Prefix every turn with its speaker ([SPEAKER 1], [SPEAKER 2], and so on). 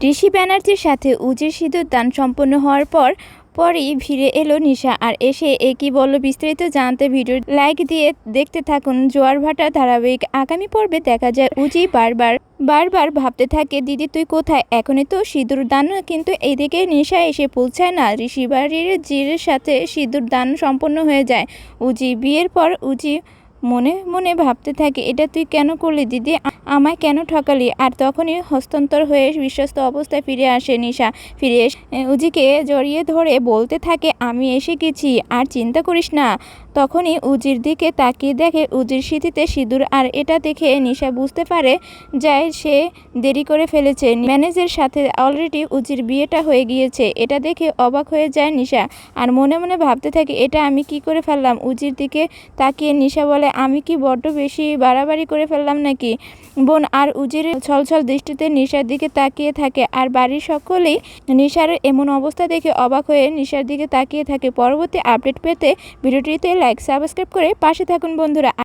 [SPEAKER 1] ঋষি ব্যানার্জির সাথে উজির সিঁদুর দান সম্পন্ন হওয়ার পরই ফিরে এলো নিশা। আর এসে কি বলল বিস্তারিত জানতে ভিডিও লাইক দিয়ে দেখতে থাকুন জোয়ার ভাটা ধারাবাহিক। আগামী পর্বে দেখা যায় উজি বারবার ভাবতে থাকে, দিদি তুই কোথায়? এখনই তো সিঁদুর দান, কিন্তু এইদিকে নিশা এসে পৌঁছায় না। ঋষি বাড়ির জির সাথে সিঁদুর দান সম্পন্ন হয়ে যায় উজি। বিয়ের পর উজি মনে মনে ভাবতে থাকে, এটা তুই কেন করলি দিদি, আমায় কেন ঠকালি? আর তখনই হস্তান্তর হয়ে বিশ্বস্ত অবস্থায় ফিরে আসে নিশা। ফিরে এসে উজিকে জড়িয়ে ধরে বলতে থাকে, আমি এসে গেছি, আর চিন্তা করিস না। তখনই উজির দিকে তাকিয়ে দেখে উজির স্মৃতিতে সিঁদুর, আর এটা দেখে নিশা বুঝতে পারে যায় সে দেরি করে ফেলেছে। ম্যানেজের সাথে অলরেডি উজির বিয়েটা হয়ে গিয়েছে। এটা দেখে অবাক হয়ে যায় নিশা, আর মনে মনে ভাবতে থাকে, এটা আমি কি করে ফেললাম? উজির দিকে তাকিয়ে নিশা বলে, আমি কি বড্ড বেশি বাড়াবাড়ি করে ফেললাম নাকি বোন? আর উজির ছলছল দৃষ্টিতে নিশার দিকে তাকিয়ে থাকে, আর বাড়ির সকলেই নিশার এমন অবস্থা দেখে অবাক হয়ে নিশার দিকে তাকিয়ে থাকে। পরবর্তী আপডেট পেতে ভিডিওটিতে লাইক সাবস্ক্রাইব করে পাশে থাকুন বন্ধুরা।